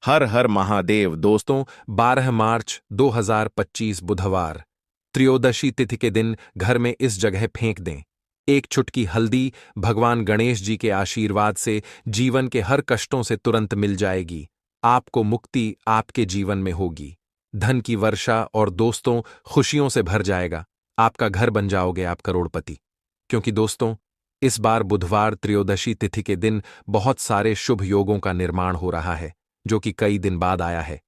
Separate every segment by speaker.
Speaker 1: हर हर महादेव दोस्तों। 12 मार्च 2025 बुधवार त्रयोदशी तिथि के दिन घर में इस जगह फेंक दें एक चुटकी हल्दी। भगवान गणेश जी के आशीर्वाद से जीवन के हर कष्टों से तुरंत मिल जाएगी। आपको मुक्ति आपके जीवन में होगी। धन की वर्षा और दोस्तों खुशियों से भर जाएगा। आपका घर बन जाओगे आप करोड़पति। क्योंकि दोस्तों इस बार बुधवार त्रयोदशी तिथि के दिन बहुत सारे शुभ योगों का निर्माण हो रहा है, जो कि कई दिन बाद आया है।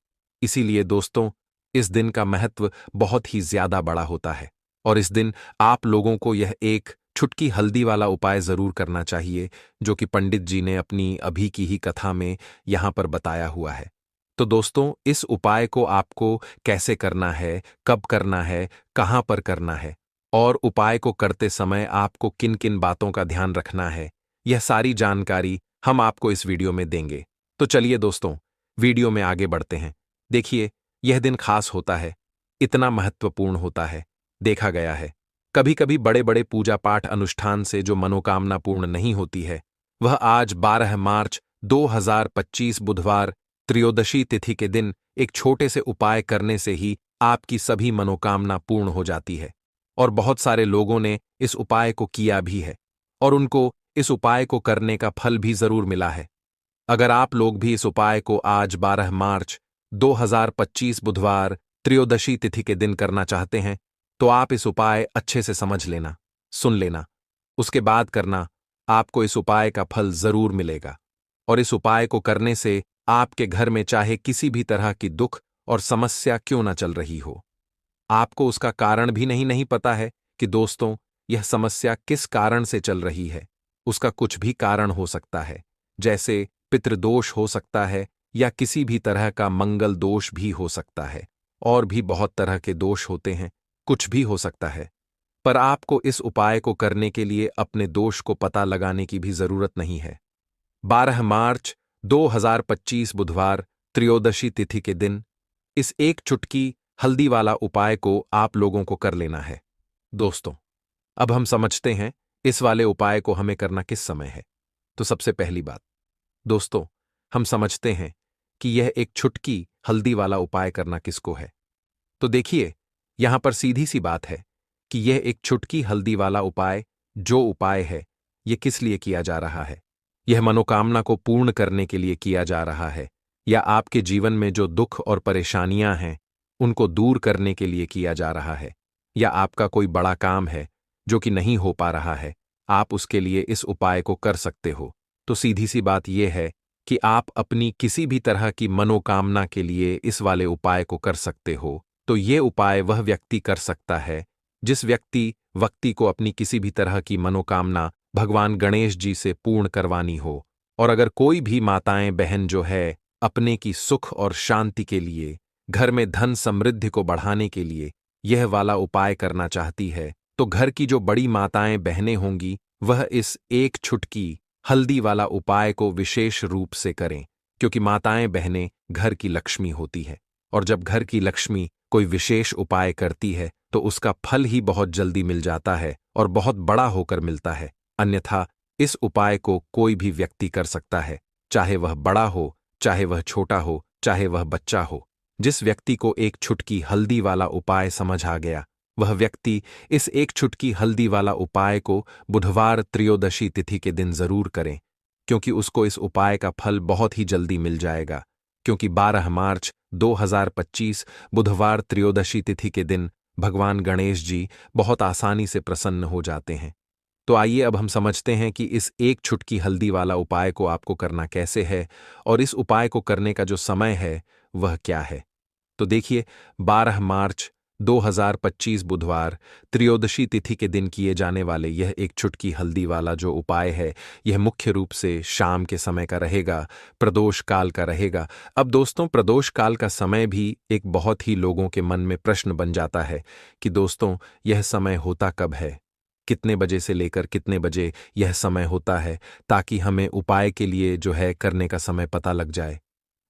Speaker 1: इसीलिए दोस्तों इस दिन का महत्व बहुत ही ज्यादा बड़ा होता है और इस दिन आप लोगों को यह एक छुटकी हल्दी वाला उपाय जरूर करना चाहिए, जो कि पंडित जी ने अपनी अभी की ही कथा में यहां पर बताया हुआ है। तो दोस्तों इस उपाय को आपको कैसे करना है, कब करना है, कहां पर करना है और उपाय को करते समय आपको किन किन बातों का ध्यान रखना है, यह सारी जानकारी हम आपको इस वीडियो में देंगे। तो चलिए दोस्तों वीडियो में आगे बढ़ते हैं। देखिए यह दिन खास होता है, इतना महत्वपूर्ण होता है। देखा गया है कभी कभी बड़े बड़े पूजा पाठ अनुष्ठान से जो मनोकामना पूर्ण नहीं होती है, वह आज 12 मार्च 2025 बुधवार त्रयोदशी तिथि के दिन एक छोटे से उपाय करने से ही आपकी सभी मनोकामना पूर्ण हो जाती है। और बहुत सारे लोगों ने इस उपाय को किया भी है और उनको इस उपाय को करने का फल भी जरूर मिला है। अगर आप लोग भी इस उपाय को आज 12 मार्च 2025 बुधवार त्रयोदशी तिथि के दिन करना चाहते हैं, तो आप इस उपाय अच्छे से समझ लेना, सुन लेना, उसके बाद करना। आपको इस उपाय का फल जरूर मिलेगा और इस उपाय को करने से आपके घर में चाहे किसी भी तरह की दुख और समस्या क्यों न चल रही हो, आपको उसका कारण भी नहीं पता है कि दोस्तों यह समस्या किस कारण से चल रही है। उसका कुछ भी कारण हो सकता है, जैसे पितृदोष हो सकता है या किसी भी तरह का मंगल दोष भी हो सकता है, और भी बहुत तरह के दोष होते हैं, कुछ भी हो सकता है। पर आपको इस उपाय को करने के लिए अपने दोष को पता लगाने की भी जरूरत नहीं है। 12 मार्च 2025 बुधवार त्रयोदशी तिथि के दिन इस एक चुटकी हल्दी वाला उपाय को आप लोगों को कर लेना है। दोस्तों अब हम समझते हैं इस वाले उपाय को हमें करना किस समय है। तो सबसे पहली बात दोस्तों, हम समझते हैं कि यह एक छुटकी हल्दी वाला उपाय करना किसको है। तो देखिए यहां पर सीधी सी बात है कि यह एक छुटकी हल्दी वाला उपाय जो उपाय है, यह किस लिए किया जा रहा है। यह मनोकामना को पूर्ण करने के लिए किया जा रहा है, या आपके जीवन में जो दुख और परेशानियां हैं उनको दूर करने के लिए किया जा रहा है, या आपका कोई बड़ा काम है जो कि नहीं हो पा रहा है, आप उसके लिए इस उपाय को कर सकते हो। तो सीधी सी बात यह है कि आप अपनी किसी भी तरह की मनोकामना के लिए इस वाले उपाय को कर सकते हो। तो ये उपाय वह व्यक्ति कर सकता है जिस व्यक्ति को अपनी किसी भी तरह की मनोकामना भगवान गणेश जी से पूर्ण करवानी हो। और अगर कोई भी माताएं बहन जो है अपने की सुख और शांति के लिए, घर में धन समृद्धि को बढ़ाने के लिए यह वाला उपाय करना चाहती है, तो घर की जो बड़ी माताएं बहनें होंगी वह इस एक छुटकी हल्दी वाला उपाय को विशेष रूप से करें, क्योंकि माताएं बहनें घर की लक्ष्मी होती है और जब घर की लक्ष्मी कोई विशेष उपाय करती है तो उसका फल ही बहुत जल्दी मिल जाता है और बहुत बड़ा होकर मिलता है। अन्यथा इस उपाय को कोई भी व्यक्ति कर सकता है, चाहे वह बड़ा हो, चाहे वह छोटा हो, चाहे वह बच्चा हो। जिस व्यक्ति को एक छुटकी हल्दी वाला उपाय समझ आ गया, वह व्यक्ति इस एक छुटकी हल्दी वाला उपाय को बुधवार त्रयोदशी तिथि के दिन जरूर करें, क्योंकि उसको इस उपाय का फल बहुत ही जल्दी मिल जाएगा। क्योंकि 12 मार्च 2025 बुधवार त्रयोदशी तिथि के दिन भगवान गणेश जी बहुत आसानी से प्रसन्न हो जाते हैं। तो आइए अब हम समझते हैं कि इस एक छुटकी हल्दी वाला उपाय को आपको करना कैसे है और इस उपाय को करने का जो समय है वह क्या है। तो देखिए 12 मार्च 2025 बुधवार त्रयोदशी तिथि के दिन किए जाने वाले यह एक छुटकी हल्दी वाला जो उपाय है, यह मुख्य रूप से शाम के समय का रहेगा, प्रदोष काल का रहेगा। अब दोस्तों प्रदोष काल का समय भी एक बहुत ही लोगों के मन में प्रश्न बन जाता है कि दोस्तों यह समय होता कब है, कितने बजे से लेकर कितने बजे यह समय होता है, ताकि हमें उपाय के लिए जो है करने का समय पता लग जाए।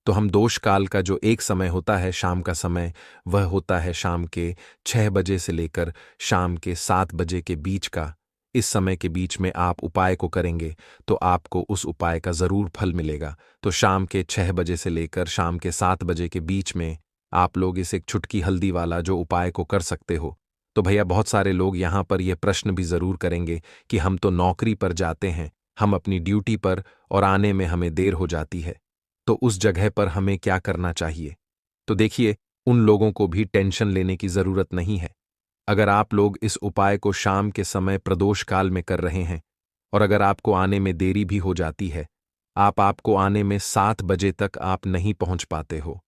Speaker 1: तो हम दोष काल का जो एक समय होता है शाम का समय, वह होता है शाम के 6 बजे से लेकर शाम के 7 बजे के बीच का। इस समय के बीच में आप उपाय को करेंगे तो आपको उस उपाय का ज़रूर फल मिलेगा। तो शाम के 6 बजे से लेकर शाम के 7 बजे के बीच में आप लोग इस एक चुटकी हल्दी वाला जो उपाय को कर सकते हो। तो भैया बहुत सारे लोग यहाँ पर यह प्रश्न भी ज़रूर करेंगे कि हम तो नौकरी पर जाते हैं, हम अपनी ड्यूटी पर और आने में हमें देर हो जाती है, तो उस जगह पर हमें क्या करना चाहिए? तो देखिए, उन लोगों को भी टेंशन लेने की ज़रूरत नहीं है। अगर आप लोग इस उपाय को शाम के समय प्रदोष काल में कर रहे हैं और अगर आपको आने में देरी भी हो जाती है, आपको आने में 7 बजे तक आप नहीं पहुंच पाते हो,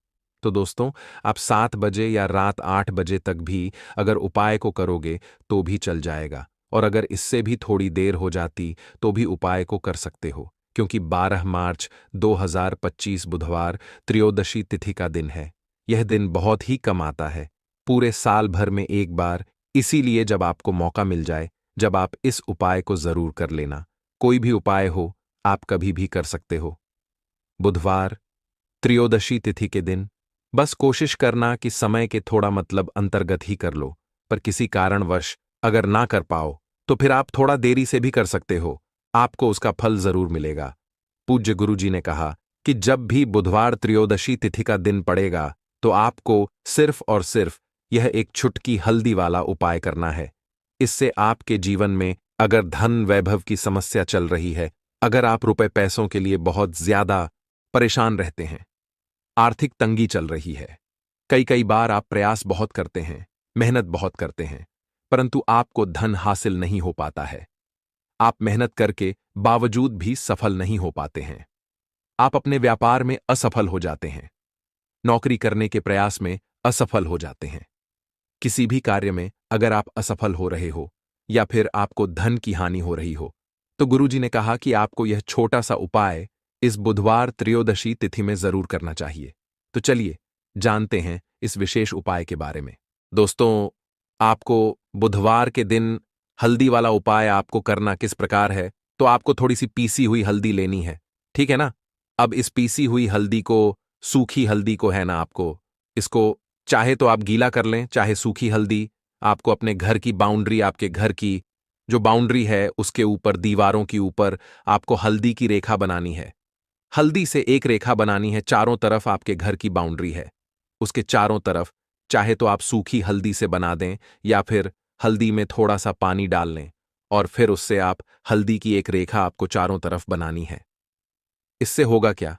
Speaker 1: तो दोस्तों आप 7 बजे या रात 8 बजे तक भी अगर उपाय को करोगे तो भी चल जाएगा। और अगर इससे भी थोड़ी देर हो जाती तो भी उपाय को कर सकते हो, क्योंकि 12 मार्च 2025 बुधवार त्रयोदशी तिथि का दिन है। यह दिन बहुत ही कम आता है, पूरे साल भर में एक बार, इसीलिए जब आपको मौका मिल जाए, जब आप इस उपाय को जरूर कर लेना। कोई भी उपाय हो, आप कभी भी कर सकते हो। बुधवार त्रयोदशी तिथि के दिन बस कोशिश करना कि समय के थोड़ा मतलब अंतर्गत ही कर लो, पर किसी कारणवश अगर ना कर पाओ तो फिर आप थोड़ा देरी से भी कर सकते हो, आपको उसका फल जरूर मिलेगा। पूज्य गुरुजी ने कहा कि जब भी बुधवार त्रयोदशी तिथि का दिन पड़ेगा तो आपको सिर्फ और सिर्फ यह एक चुटकी हल्दी वाला उपाय करना है। इससे आपके जीवन में अगर धन वैभव की समस्या चल रही है, अगर आप रुपए पैसों के लिए बहुत ज्यादा परेशान रहते हैं, आर्थिक तंगी चल रही है, कई कई बार आप प्रयास बहुत करते हैं, मेहनत बहुत करते हैं, परंतु आपको धन हासिल नहीं हो पाता है, आप मेहनत करके बावजूद भी सफल नहीं हो पाते हैं, आप अपने व्यापार में असफल हो जाते हैं, नौकरी करने के प्रयास में असफल हो जाते हैं, किसी भी कार्य में अगर आप असफल हो रहे हो या फिर आपको धन की हानि हो रही हो, तो गुरुजी ने कहा कि आपको यह छोटा सा उपाय इस बुधवार त्रयोदशी तिथि में जरूर करना चाहिए। तो चलिए जानते हैं इस विशेष उपाय के बारे में। दोस्तों, आपको बुधवार के दिन हल्दी वाला उपाय आपको करना किस प्रकार है, तो आपको थोड़ी सी पीसी हुई हल्दी लेनी है, ठीक है ना। अब इस पीसी हुई हल्दी को, सूखी हल्दी को है ना, आपको इसको चाहे तो आप गीला कर लें, चाहे सूखी हल्दी, आपको अपने घर की बाउंड्री, आपके घर की जो बाउंड्री है उसके ऊपर, दीवारों के ऊपर आपको हल्दी की रेखा बनानी है। हल्दी से एक रेखा बनानी है, चारों तरफ आपके घर की बाउंड्री है, उसके चारों तरफ चाहे तो आप सूखी हल्दी से बना दें या फिर हल्दी में थोड़ा सा पानी डाल लें और फिर उससे आप हल्दी की एक रेखा आपको चारों तरफ बनानी है। इससे होगा क्या?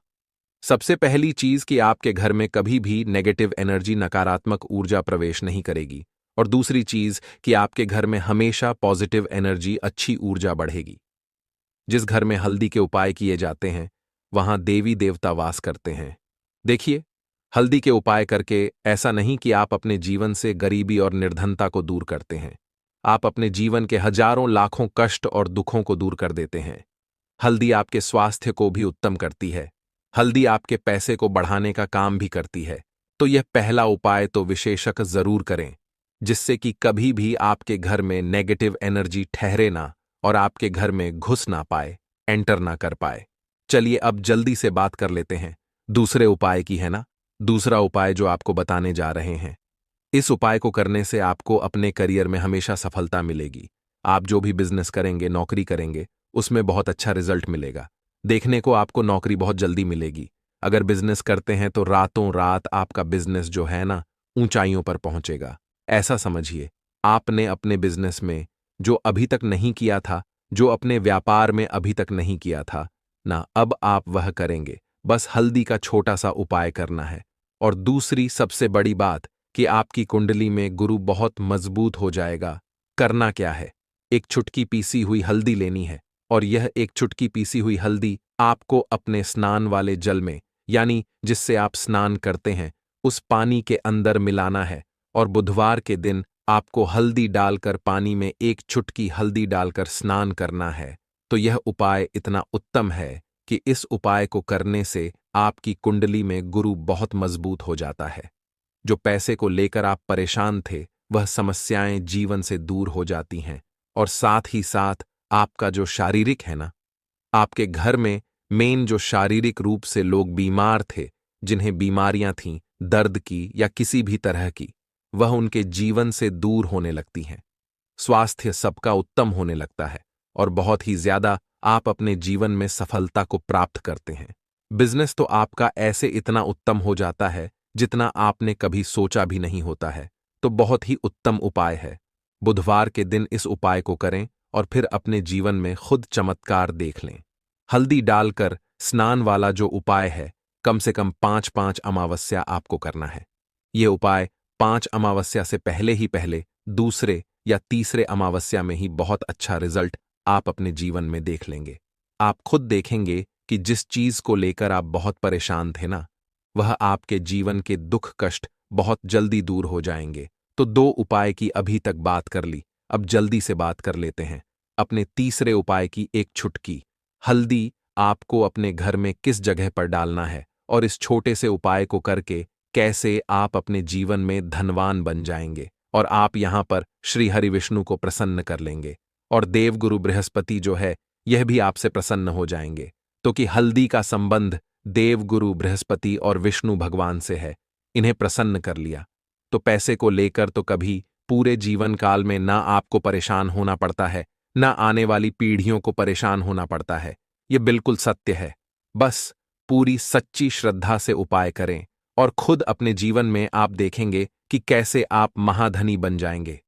Speaker 1: सबसे पहली चीज कि आपके घर में कभी भी नेगेटिव एनर्जी, नकारात्मक ऊर्जा प्रवेश नहीं करेगी, और दूसरी चीज कि आपके घर में हमेशा पॉजिटिव एनर्जी, अच्छी ऊर्जा बढ़ेगी। जिस घर में हल्दी के उपाय किए जाते हैं वहां देवी देवता वास करते हैं। देखिए, हल्दी के उपाय करके ऐसा नहीं कि आप अपने जीवन से गरीबी और निर्धनता को दूर करते हैं, आप अपने जीवन के हजारों लाखों कष्ट और दुखों को दूर कर देते हैं। हल्दी आपके स्वास्थ्य को भी उत्तम करती है, हल्दी आपके पैसे को बढ़ाने का काम भी करती है। तो यह पहला उपाय तो विशेषक जरूर करें, जिससे कि कभी भी आपके घर में नेगेटिव एनर्जी ठहरे ना और आपके घर में घुस ना पाए, एंटर ना कर पाए। चलिए अब जल्दी से बात कर लेते हैं दूसरे उपाय की, है ना। दूसरा उपाय जो आपको बताने जा रहे हैं, इस उपाय को करने से आपको अपने करियर में हमेशा सफलता मिलेगी। आप जो भी बिजनेस करेंगे, नौकरी करेंगे, उसमें बहुत अच्छा रिजल्ट मिलेगा। देखने को आपको नौकरी बहुत जल्दी मिलेगी। अगर बिजनेस करते हैं तो रातों रात आपका बिजनेस जो है ना, ऊंचाइयों पर पहुंचेगा। ऐसा समझिए, आपने अपने बिजनेस में जो अभी तक नहीं किया था, जो अपने व्यापार में अभी तक नहीं किया था ना, अब आप वह करेंगे। बस हल्दी का छोटा सा उपाय करना है। और दूसरी सबसे बड़ी बात कि आपकी कुंडली में गुरु बहुत मजबूत हो जाएगा। करना क्या है? एक चुटकी पीसी हुई हल्दी लेनी है, और यह एक चुटकी पीसी हुई हल्दी आपको अपने स्नान वाले जल में, यानी जिससे आप स्नान करते हैं, उस पानी के अंदर मिलाना है। और बुधवार के दिन आपको हल्दी डालकर, पानी में एक चुटकी हल्दी डालकर स्नान करना है। तो यह उपाय इतना उत्तम है कि इस उपाय को करने से आपकी कुंडली में गुरु बहुत मजबूत हो जाता है। जो पैसे को लेकर आप परेशान थे, वह समस्याएं जीवन से दूर हो जाती हैं। और साथ ही साथ आपका जो शारीरिक है ना, आपके घर में मेन जो शारीरिक रूप से लोग बीमार थे, जिन्हें बीमारियां थीं दर्द की या किसी भी तरह की, वह उनके जीवन से दूर होने लगती हैं। स्वास्थ्य सबका उत्तम होने लगता है और बहुत ही ज्यादा आप अपने जीवन में सफलता को प्राप्त करते हैं। बिजनेस तो आपका ऐसे इतना उत्तम हो जाता है जितना आपने कभी सोचा भी नहीं होता है। तो बहुत ही उत्तम उपाय है। बुधवार के दिन इस उपाय को करें और फिर अपने जीवन में खुद चमत्कार देख लें। हल्दी डालकर स्नान वाला जो उपाय है, कम से कम 5-5 अमावस्या आपको करना है। ये उपाय 5 अमावस्या से पहले ही पहले दूसरे या तीसरे अमावस्या में ही बहुत अच्छा रिजल्ट आप अपने जीवन में देख लेंगे। आप खुद देखेंगे कि जिस चीज को लेकर आप बहुत परेशान थे ना, वह आपके जीवन के दुख कष्ट बहुत जल्दी दूर हो जाएंगे। तो 2 उपाय की अभी तक बात कर ली, अब जल्दी से बात कर लेते हैं अपने तीसरे उपाय की। एक छुटकी हल्दी आपको अपने घर में किस जगह पर डालना है और इस छोटे से उपाय को करके कैसे आप अपने जीवन में धनवान बन जाएंगे और आप यहां पर श्री हरि विष्णु को प्रसन्न कर लेंगे और देवगुरु बृहस्पति जो है यह भी आपसे प्रसन्न हो जाएंगे। तो कि हल्दी का संबंध देवगुरु बृहस्पति और विष्णु भगवान से है, इन्हें प्रसन्न कर लिया तो पैसे को लेकर तो कभी पूरे जीवन काल में ना आपको परेशान होना पड़ता है, ना आने वाली पीढ़ियों को परेशान होना पड़ता है। यह बिल्कुल सत्य है। बस पूरी सच्ची श्रद्धा से उपाय करें और खुद अपने जीवन में आप देखेंगे कि कैसे आप महाधनी बन जाएंगे।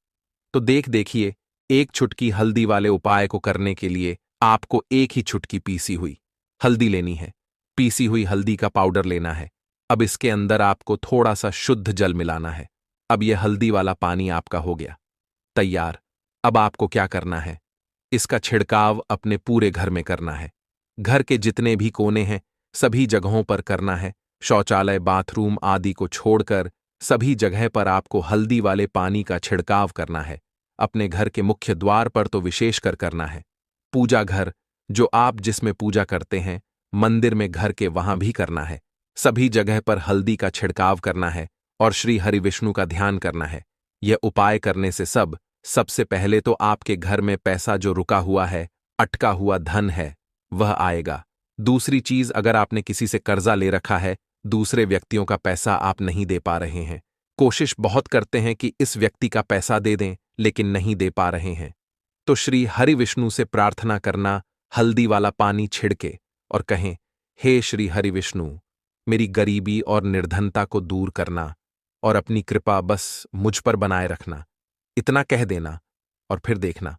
Speaker 1: तो देखिए, एक चुटकी हल्दी वाले उपाय को करने के लिए आपको एक ही चुटकी पीसी हुई हल्दी लेनी है। पीसी हुई हल्दी का पाउडर लेना है। अब इसके अंदर आपको थोड़ा सा शुद्ध जल मिलाना है। अब यह हल्दी वाला पानी आपका हो गया तैयार। अब आपको क्या करना है, इसका छिड़काव अपने पूरे घर में करना है। घर के जितने भी कोने हैं सभी जगहों पर करना है। शौचालय, बाथरूम आदि को छोड़कर सभी जगह पर आपको हल्दी वाले पानी का छिड़काव करना है। अपने घर के मुख्य द्वार पर तो विशेषकर करना है। पूजा घर जो आप जिसमें पूजा करते हैं, मंदिर में घर के वहां भी करना है। सभी जगह पर हल्दी का छिड़काव करना है और श्री हरि विष्णु का ध्यान करना है। यह उपाय करने से सबसे पहले तो आपके घर में पैसा जो रुका हुआ है, अटका हुआ धन है, वह आएगा। दूसरी चीज, अगर आपने किसी से कर्जा ले रखा है, दूसरे व्यक्तियों का पैसा आप नहीं दे पा रहे हैं, कोशिश बहुत करते हैं कि इस व्यक्ति का पैसा दे दें लेकिन नहीं दे पा रहे हैं, तो श्री हरि विष्णु से प्रार्थना करना हल्दी वाला पानी छिड़के और कहें, हे श्री हरि विष्णु, मेरी गरीबी और निर्धनता को दूर करना और अपनी कृपा बस मुझ पर बनाए रखना। इतना कह देना और फिर देखना,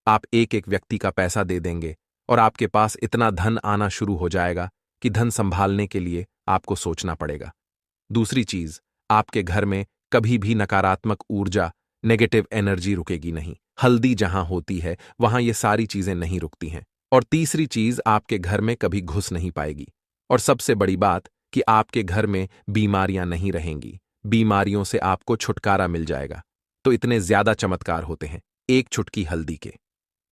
Speaker 1: आप एक एक व्यक्ति का पैसा दे देंगे और आपके पास इतना धन आना शुरू हो जाएगा कि धन संभालने के लिए आपको सोचना पड़ेगा। दूसरी चीज, आपके घर में कभी भी नकारात्मक ऊर्जा, नेगेटिव एनर्जी रुकेगी नहीं। हल्दी जहां होती है वहां ये सारी चीजें नहीं रुकती हैं। और तीसरी चीज, आपके घर में कभी घुस नहीं पाएगी। और सबसे बड़ी बात कि आपके घर में बीमारियां नहीं रहेंगी। बीमारियों से आपको छुटकारा मिल जाएगा। तो इतने ज्यादा चमत्कार होते हैं एक चुटकी हल्दी के,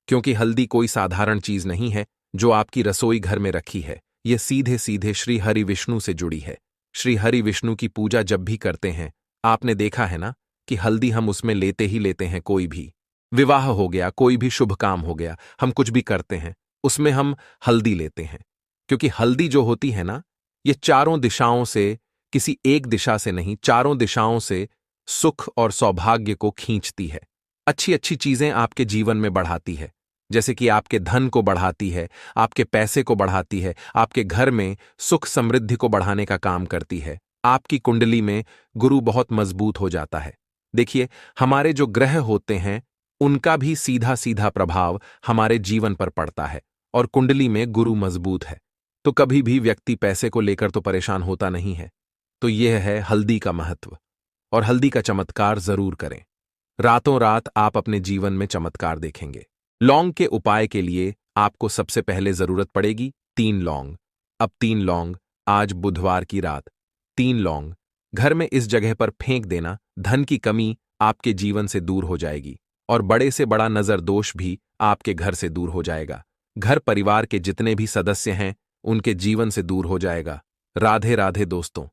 Speaker 1: क्योंकि हल्दी कोई साधारण चीज नहीं है जो आपकी रसोई घर में रखी है। यह सीधे सीधे श्री हरि विष्णु से जुड़ी है। श्री हरि विष्णु की पूजा जब भी करते हैं, आपने देखा है ना कि हल्दी हम उसमें लेते ही लेते हैं। कोई भी विवाह हो गया, कोई भी शुभ काम हो गया, हम कुछ भी करते हैं उसमें हम हल्दी लेते हैं। क्योंकि हल्दी जो होती है ना, ये चारों दिशाओं से, किसी एक दिशा से नहीं, चारों दिशाओं से सुख और सौभाग्य को खींचती है। अच्छी अच्छी चीजें आपके जीवन में बढ़ाती है, जैसे कि आपके धन को बढ़ाती है, आपके पैसे को बढ़ाती है, आपके घर में सुख समृद्धि को बढ़ाने का काम करती है। आपकी कुंडली में गुरु बहुत मजबूत हो जाता है। देखिए, हमारे जो ग्रह होते हैं उनका भी सीधा सीधा प्रभाव हमारे जीवन पर पड़ता है और कुंडली में गुरु मजबूत है तो कभी भी व्यक्ति पैसे को लेकर तो परेशान होता नहीं है। तो यह है हल्दी का महत्व। और हल्दी का चमत्कार जरूर करें। रातों रात आप अपने जीवन में चमत्कार देखेंगे। लौंग के उपाय के लिए आपको सबसे पहले जरूरत पड़ेगी 3 लौंग। अब 3 लौंग, आज बुधवार की रात 3 लौंग घर में इस जगह पर फेंक देना। धन की कमी आपके जीवन से दूर हो जाएगी और बड़े से बड़ा नजर दोष भी आपके घर से दूर हो जाएगा। घर परिवार के जितने भी सदस्य हैं उनके जीवन से दूर हो जाएगा। राधे राधे दोस्तों।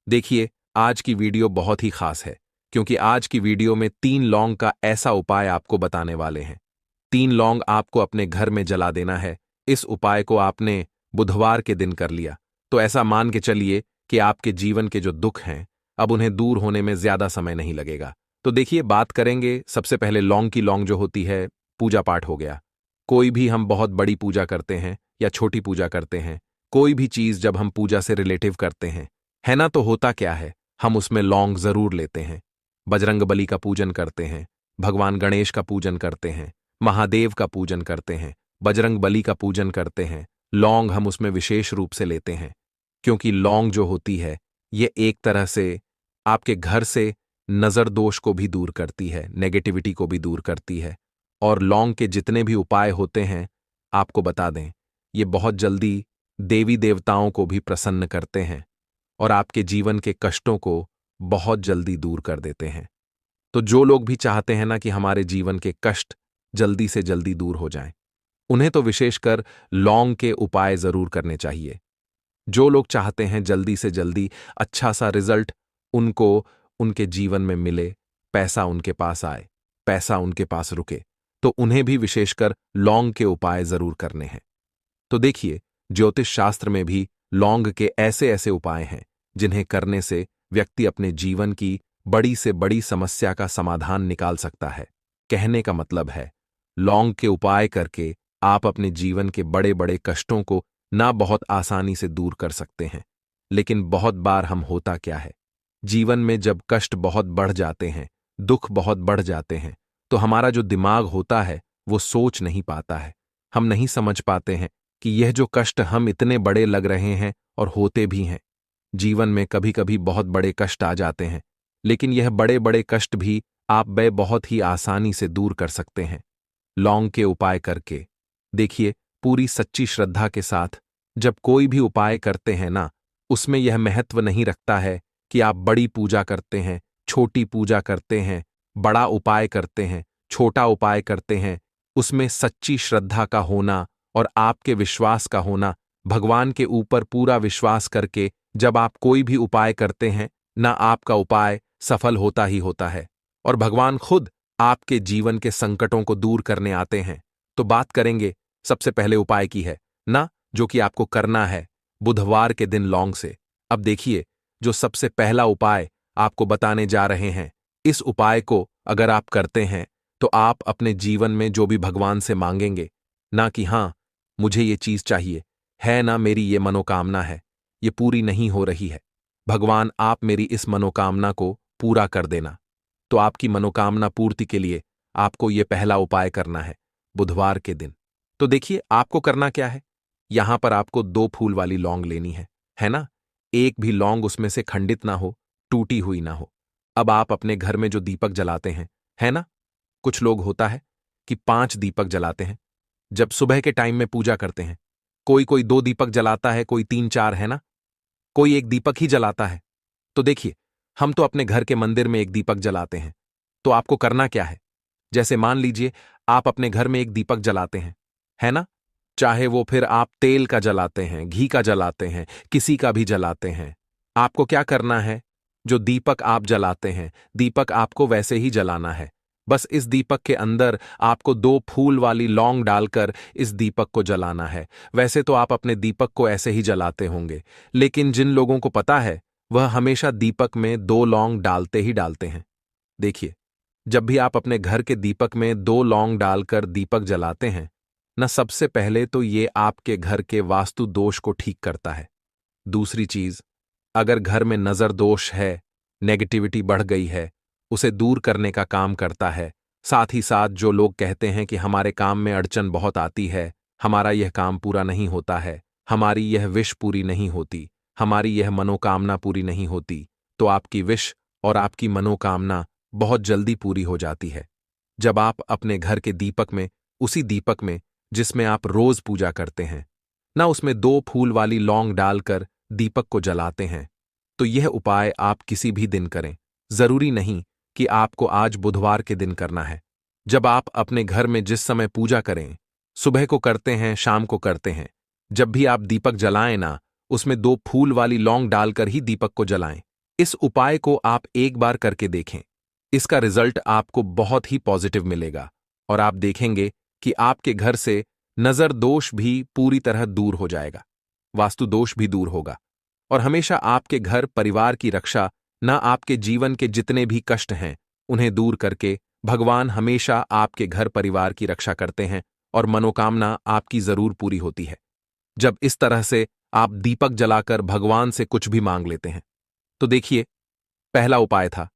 Speaker 1: देखिए, आज की वीडियो बहुत ही खास है क्योंकि आज की वीडियो में 3 लौंग का ऐसा उपाय आपको बताने वाले हैं। 3 लौंग आपको अपने घर में जला देना है। इस उपाय को आपने बुधवार के दिन कर लिया तो ऐसा मान के चलिए कि आपके जीवन के जो दुख हैं अब उन्हें दूर होने में ज्यादा समय नहीं लगेगा। तो देखिए, बात करेंगे सबसे पहले लौंग की। लौंग जो होती है, पूजा पाठ हो गया। कोई भी हम बहुत बड़ी पूजा करते हैं या छोटी पूजा करते हैं, कोई भी चीज जब हम पूजा से रिलेटिव करते हैं, है ना, तो होता क्या है, हम उसमें लौंग जरूर लेते हैं। बजरंग बली का पूजन करते हैं, भगवान गणेश का पूजन करते हैं, महादेव का पूजन करते हैं, बजरंग बली का पूजन करते हैं, लौंग हम उसमें विशेष रूप से लेते हैं। क्योंकि लौंग जो होती है, ये एक तरह से आपके घर से नजर दोष को भी दूर करती है, नेगेटिविटी को भी दूर करती है। और लौंग के जितने भी उपाय होते हैं, आपको बता दें, ये बहुत जल्दी देवी देवताओं को भी प्रसन्न करते हैं और आपके जीवन के कष्टों को बहुत जल्दी दूर कर देते हैं। तो जो लोग भी चाहते हैं ना कि हमारे जीवन के कष्ट जल्दी से जल्दी दूर हो जाएं, उन्हें तो विशेषकर लौंग के उपाय जरूर करने चाहिए। जो लोग चाहते हैं जल्दी से जल्दी अच्छा सा रिजल्ट उनको उनके जीवन में मिले, पैसा उनके पास आए, पैसा उनके पास रुके, तो उन्हें भी विशेषकर लौंग के उपाय जरूर करने हैं। तो देखिए, ज्योतिष शास्त्र में भी लौंग के ऐसे ऐसे उपाय हैं जिन्हें करने से व्यक्ति अपने जीवन की बड़ी से बड़ी समस्या का समाधान निकाल सकता है। कहने का मतलब है, लौंग के उपाय करके आप अपने जीवन के बड़े बड़े कष्टों को ना बहुत आसानी से दूर कर सकते हैं। लेकिन बहुत बार हम होता क्या है, जीवन में जब कष्ट बहुत बढ़ जाते हैं, दुख बहुत बढ़ जाते हैं, तो हमारा जो दिमाग होता है वो सोच नहीं पाता है। हम नहीं समझ पाते हैं कि यह जो कष्ट हम इतने बड़े लग रहे हैं और होते भी हैं। जीवन में कभी कभी बहुत बड़े कष्ट आ जाते हैं, लेकिन यह बड़े बड़े कष्ट भी आप बहुत ही आसानी से दूर कर सकते हैं लौंग के उपाय करके। देखिए, पूरी सच्ची श्रद्धा के साथ जब कोई भी उपाय करते हैं ना, उसमें यह महत्व नहीं रखता है कि आप बड़ी पूजा करते हैं, छोटी पूजा करते हैं, बड़ा उपाय करते हैं, छोटा उपाय करते हैं। उसमें सच्ची श्रद्धा का होना और आपके विश्वास का होना, भगवान के ऊपर पूरा विश्वास करके जब आप कोई भी उपाय करते हैं ना, आपका उपाय सफल होता ही होता है और भगवान खुद आपके जीवन के संकटों को दूर करने आते हैं। तो बात करेंगे सबसे पहले उपाय की है ना, जो कि आपको करना है बुधवार के दिन लौंग से। अब देखिए, जो सबसे पहला उपाय आपको बताने जा रहे हैं, इस उपाय को अगर आप करते हैं तो आप अपने जीवन में जो भी भगवान से मांगेंगे ना कि हाँ, मुझे ये चीज चाहिए है ना, मेरी ये मनोकामना है, ये पूरी नहीं हो रही है, भगवान आप मेरी इस मनोकामना को पूरा कर देना। तो आपकी मनोकामना पूर्ति के लिए आपको ये पहला उपाय करना है बुधवार के दिन। तो देखिए, आपको करना क्या है, यहां पर आपको 2 फूल वाली लौंग लेनी है ना। एक भी लौंग उसमें से खंडित ना हो, टूटी हुई ना हो। अब आप अपने घर में जो दीपक जलाते हैं, है ना, कुछ लोग होता है कि 5 दीपक जलाते हैं जब सुबह के टाइम में पूजा करते हैं। कोई कोई 2 दीपक जलाता है, कोई 3-4, है ना, कोई एक दीपक ही जलाता है। तो देखिए, हम तो अपने घर के मंदिर में एक दीपक जलाते हैं। तो आपको करना क्या है, जैसे मान लीजिए आप अपने घर में एक दीपक जलाते हैं, है ना, चाहे वो फिर आप तेल का जलाते हैं, घी का जलाते हैं, किसी का भी जलाते हैं, आपको क्या करना है, जो दीपक आप जलाते हैं, दीपक आपको वैसे ही जलाना है। बस इस दीपक के अंदर आपको 2 फूल वाली लौंग डालकर इस दीपक को जलाना है। वैसे तो आप अपने दीपक को ऐसे ही जलाते होंगे, लेकिन जिन लोगों को पता है वह हमेशा दीपक में 2 लौंग डालते ही डालते हैं। देखिए, जब भी आप अपने घर के दीपक में 2 लौंग डालकर दीपक जलाते हैं न, सबसे पहले तो ये आपके घर के वास्तु दोष को ठीक करता है। दूसरी चीज, अगर घर में नजर दोष है, नेगेटिविटी बढ़ गई है, उसे दूर करने का काम करता है। साथ ही साथ जो लोग कहते हैं कि हमारे काम में अड़चन बहुत आती है, हमारा यह काम पूरा नहीं होता है, हमारी यह विश पूरी नहीं होती, हमारी यह मनोकामना पूरी नहीं होती, तो आपकी विश और आपकी मनोकामना बहुत जल्दी पूरी हो जाती है जब आप अपने घर के दीपक में, उसी दीपक में जिसमें आप रोज पूजा करते हैं ना, उसमें 2 फूल वाली लौंग डालकर दीपक को जलाते हैं। तो यह उपाय आप किसी भी दिन करें, जरूरी नहीं कि आपको आज बुधवार के दिन करना है। जब आप अपने घर में जिस समय पूजा करें, सुबह को करते हैं, शाम को करते हैं, जब भी आप दीपक जलाएं ना, उसमें 2 फूल वाली लौंग डालकर ही दीपक को जलाएं। इस उपाय को आप एक बार करके देखें, इसका रिजल्ट आपको बहुत ही पॉजिटिव मिलेगा और आप देखेंगे कि आपके घर से नजर दोष भी पूरी तरह दूर हो जाएगा, वास्तु दोष भी दूर होगा और हमेशा आपके घर परिवार की रक्षा, ना आपके जीवन के जितने भी कष्ट हैं उन्हें दूर करके भगवान हमेशा आपके घर परिवार की रक्षा करते हैं और मनोकामना आपकी जरूर पूरी होती है। जब इस तरह से आप दीपक जलाकर भगवान से कुछ भी मांग लेते हैं। तो देखिए, पहला उपाय था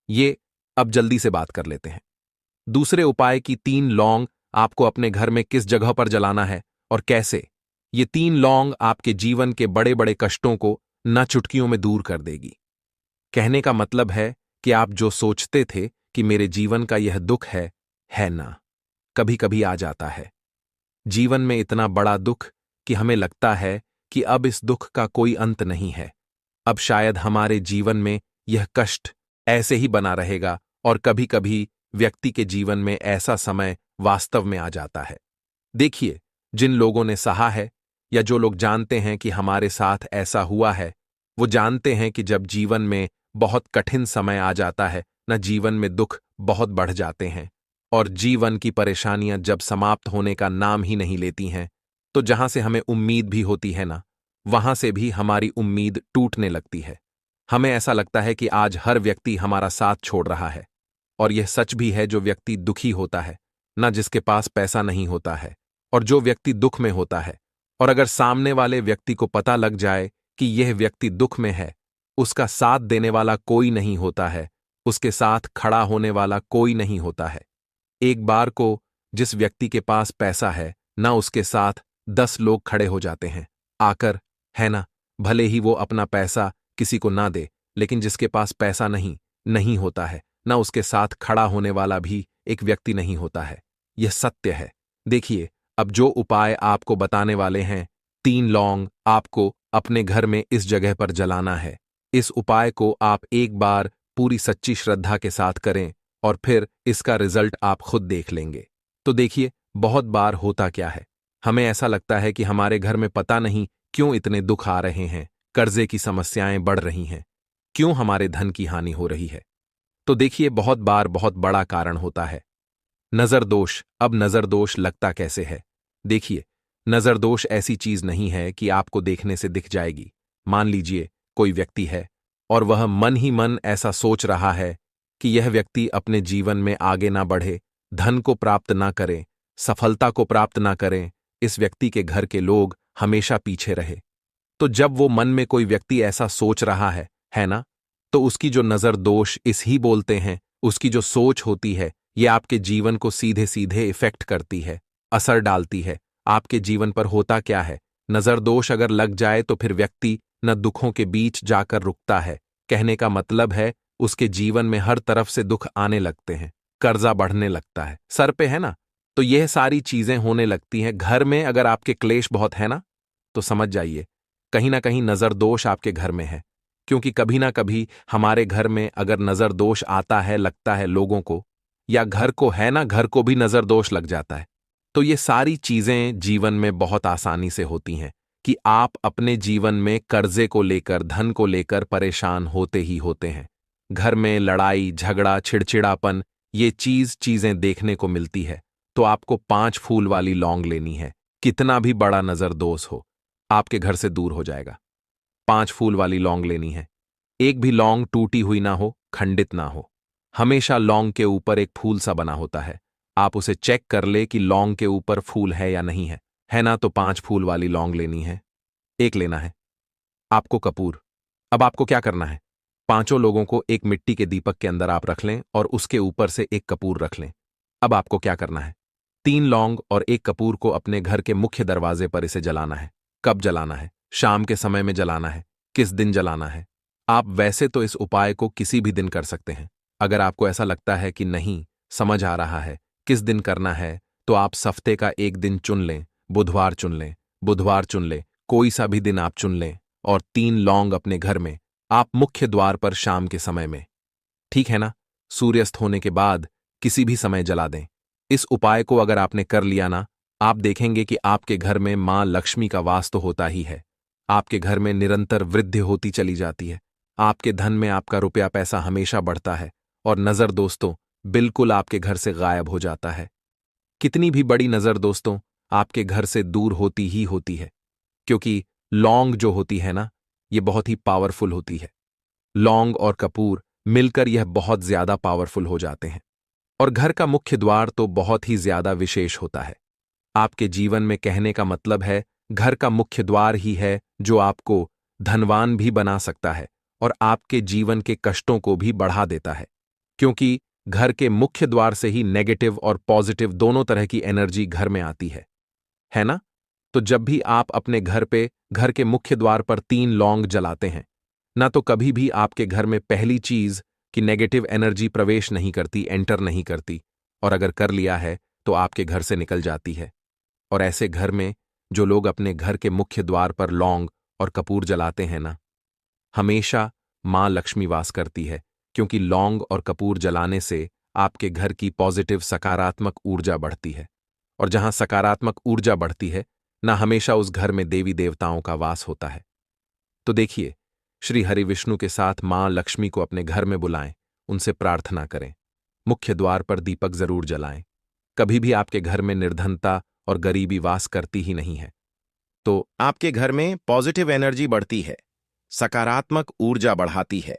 Speaker 1: ये। अब जल्दी से बात कर लेते हैं दूसरे उपाय की। 3 लौंग आपको अपने घर में किस जगह पर जलाना है और कैसे। ये 3 लौंग आपके जीवन के बड़े बड़े कष्टों को न चुटकियों में दूर कर देगी। कहने का मतलब है कि आप जो सोचते थे कि मेरे जीवन का यह दुख है ना, कभी कभी आ जाता है जीवन में इतना बड़ा दुख कि हमें लगता है कि अब इस दुख का कोई अंत नहीं है। अब शायद हमारे जीवन में यह कष्ट ऐसे ही बना रहेगा और कभी कभी व्यक्ति के जीवन में ऐसा समय वास्तव में आ जाता है। देखिए, जिन लोगों ने सहा है या जो लोग जानते हैं कि हमारे साथ ऐसा हुआ है, वो जानते हैं कि जब जीवन में बहुत कठिन समय आ जाता है न, जीवन में दुख बहुत बढ़ जाते हैं और जीवन की परेशानियां जब समाप्त होने का नाम ही नहीं लेती हैं, तो जहां से हमें उम्मीद भी होती है ना, वहां से भी हमारी उम्मीद टूटने लगती है। हमें ऐसा लगता है कि आज हर व्यक्ति हमारा साथ छोड़ रहा है। और यह सच भी है, जो व्यक्ति दुखी होता है ना, जिसके पास पैसा नहीं होता है, और जो व्यक्ति दुख में होता है, और अगर सामने वाले व्यक्ति को पता लग जाए कि यह व्यक्ति दुख में है, उसका साथ देने वाला कोई नहीं होता है, उसके साथ खड़ा होने वाला कोई नहीं होता है। एक बार को जिस व्यक्ति के पास पैसा है ना, उसके साथ 10 लोग खड़े हो जाते हैं आकर, है ना। भले ही वो अपना पैसा किसी को ना दे, लेकिन जिसके पास पैसा नहीं होता है ना, उसके साथ खड़ा होने वाला भी एक व्यक्ति नहीं होता है। यह सत्य है। देखिए, अब जो उपाय आपको बताने वाले हैं, 3 लौंग आपको अपने घर में इस जगह पर जलाना है। इस उपाय को आप एक बार पूरी सच्ची श्रद्धा के साथ करें और फिर इसका रिजल्ट आप खुद देख लेंगे। तो देखिए, बहुत बार होता क्या है, हमें ऐसा लगता है कि हमारे घर में पता नहीं क्यों इतने दुख आ रहे हैं, कर्जे की समस्याएं बढ़ रही हैं, क्यों हमारे धन की हानि हो रही है। तो देखिए, बहुत बार बहुत बड़ा कारण होता है नजर दोष। अब नजर दोष लगता कैसे है? देखिए, नजर दोष ऐसी चीज नहीं है कि आपको देखने से दिख जाएगी। मान लीजिए कोई व्यक्ति है और वह मन ही मन ऐसा सोच रहा है कि यह व्यक्ति अपने जीवन में आगे ना बढ़े, धन को प्राप्त ना करे, सफलता को प्राप्त ना करें, इस व्यक्ति के घर के लोग हमेशा पीछे रहे। तो जब वो मन में कोई व्यक्ति ऐसा सोच रहा है ना, तो उसकी जो नजर दोष इस ही बोलते हैं, उसकी जो सोच होती है, ये आपके जीवन को सीधे सीधे इफेक्ट करती है, असर डालती है। आपके जीवन पर होता क्या है, नजर दोष अगर लग जाए तो फिर व्यक्ति न दुखों के बीच जाकर रुकता है। कहने का मतलब है, उसके जीवन में हर तरफ से दुख आने लगते हैं, कर्जा बढ़ने लगता है, सर पे है ना। तो यह सारी चीजें होने लगती हैं। घर में अगर आपके क्लेश बहुत है ना, तो समझ जाइए कहीं ना कहीं नजर दोष आपके घर में है। क्योंकि कभी ना कभी हमारे घर में अगर नजर दोष आता है, लगता है लोगों को या घर को, है ना, घर को भी नजर दोष लग जाता है। तो ये सारी चीजें जीवन में बहुत आसानी से होती हैं कि आप अपने जीवन में कर्जे को लेकर, धन को लेकर परेशान होते ही होते हैं। घर में लड़ाई झगड़ा चिड़चिड़ापन, ये चीजें देखने को मिलती है। तो आपको 5 फूल वाली लौंग लेनी है। कितना भी बड़ा नजर दोष हो, आपके घर से दूर हो जाएगा। 5 फूल वाली लौंग लेनी है। एक भी लौंग टूटी हुई ना हो, खंडित ना हो। हमेशा लौंग के ऊपर एक फूल सा बना होता है। आप उसे चेक कर ले कि लौंग के ऊपर फूल है या नहीं है ना। तो 5 फूल वाली लौंग लेनी है। एक लेना है आपको कपूर। अब आपको क्या करना है, 5 लोगों को एक मिट्टी के दीपक के अंदर आप रख लें और उसके ऊपर से एक कपूर रख लें। अब आपको क्या करना है, 3 लौंग और एक कपूर को अपने घर के मुख्य दरवाजे पर इसे जलाना है। कब जलाना है? शाम के समय में जलाना है। किस दिन जलाना है? आप वैसे तो इस उपाय को किसी भी दिन कर सकते हैं। अगर आपको ऐसा लगता है कि नहीं समझ आ रहा है किस दिन करना है, तो आप हफ्ते का एक दिन चुन लें। बुधवार चुन लें, बुधवार चुन लें, कोई सा भी दिन आप चुन लें और 3 लौंग अपने घर में, आप मुख्य द्वार पर शाम के समय में, ठीक है ना, सूर्यास्त होने के बाद किसी भी समय जला दें। इस उपाय को अगर आपने कर लिया ना, आप देखेंगे कि आपके घर में मां लक्ष्मी का वास तो होता ही है। आपके घर में निरंतर वृद्धि होती चली जाती है। आपके धन में आपका रुपया पैसा हमेशा बढ़ता है और नजर दोस्तों बिल्कुल आपके घर से गायब हो जाता है। कितनी भी बड़ी नजर दोस्तों आपके घर से दूर होती ही होती है, क्योंकि लौंग जो होती है ना, ये बहुत ही पावरफुल होती है। लौंग और कपूर मिलकर यह बहुत ज्यादा पावरफुल हो जाते हैं। और घर का मुख्य द्वार तो बहुत ही ज्यादा विशेष होता है। आपके जीवन में कहने का मतलब है घर का मुख्य द्वार ही है जो आपको धनवान भी बना सकता है और आपके जीवन के कष्टों को भी बढ़ा देता है, क्योंकि घर के मुख्य द्वार से ही नेगेटिव और पॉजिटिव दोनों तरह की एनर्जी घर में आती है ना? तो जब भी आप अपने घर पे घर के मुख्य द्वार पर 3 लौंग जलाते हैं ना, तो कभी भी आपके घर में पहली चीज कि नेगेटिव एनर्जी प्रवेश नहीं करती, एंटर नहीं करती, और अगर कर लिया है तो आपके घर से निकल जाती है। और ऐसे घर में जो लोग अपने घर के मुख्य द्वार पर लौंग और कपूर जलाते हैं ना, हमेशा मां लक्ष्मी वास करती है, क्योंकि लौंग और कपूर जलाने से आपके घर की पॉजिटिव सकारात्मक ऊर्जा बढ़ती है। और जहां सकारात्मक ऊर्जा बढ़ती है ना, हमेशा उस घर में देवी देवताओं का वास होता है। तो देखिए, श्री हरि विष्णु के साथ मां लक्ष्मी को अपने घर में बुलाएं, उनसे प्रार्थना करें, मुख्य द्वार पर दीपक जरूर जलाएं। कभी भी आपके घर में निर्धनता और गरीबी वास करती ही नहीं है। तो
Speaker 2: आपके घर में पॉजिटिव एनर्जी बढ़ती है, सकारात्मक ऊर्जा बढ़ाती है।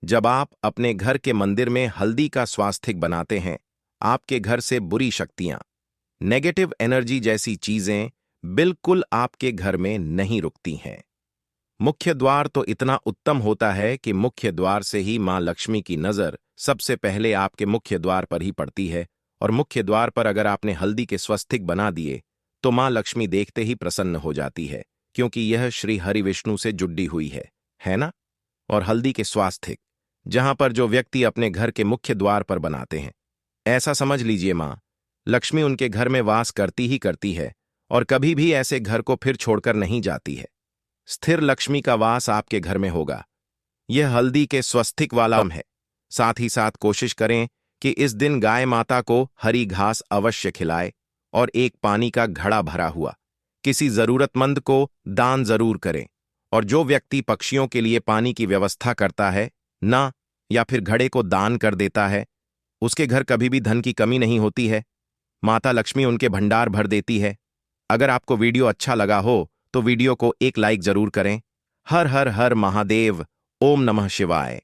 Speaker 2: जब आप अपने घर के मंदिर में हल्दी का स्वास्तिक बनाते हैं, आपके घर से बुरी शक्तियां, नेगेटिव एनर्जी जैसी चीजें बिल्कुल आपके घर में नहीं रुकती हैं। मुख्य द्वार तो इतना उत्तम होता है कि मुख्य द्वार से ही मां लक्ष्मी की नजर सबसे पहले आपके मुख्य द्वार पर ही पड़ती है। और मुख्य द्वार पर अगर आपने हल्दी के स्वस्तिक बना दिए तो मां लक्ष्मी देखते ही प्रसन्न हो जाती है, क्योंकि यह श्री हरि विष्णु से जुड़ी हुई है ना? और हल्दी के स्वास्तिक जहां पर जो व्यक्ति अपने घर के मुख्य द्वार पर बनाते हैं, ऐसा समझ लीजिए मां लक्ष्मी उनके घर में वास करती ही करती है और कभी भी ऐसे घर को फिर छोड़कर नहीं जाती है। स्थिर लक्ष्मी का वास आपके घर में होगा। यह हल्दी के स्वस्तिक वाला है। साथ ही साथ कोशिश करें कि इस दिन गाय माता को हरी घास अवश्य खिलाए और एक पानी का घड़ा भरा हुआ किसी जरूरतमंद को दान जरूर करें। और जो व्यक्ति पक्षियों के लिए पानी की व्यवस्था करता है ना, या फिर घड़े को दान कर देता है, उसके घर कभी भी धन की कमी नहीं होती है। माता लक्ष्मी उनके भंडार भर देती है। अगर आपको वीडियो अच्छा लगा हो तो वीडियो को एक लाइक जरूर करें। हर हर हर महादेव। ओम नमः शिवाय।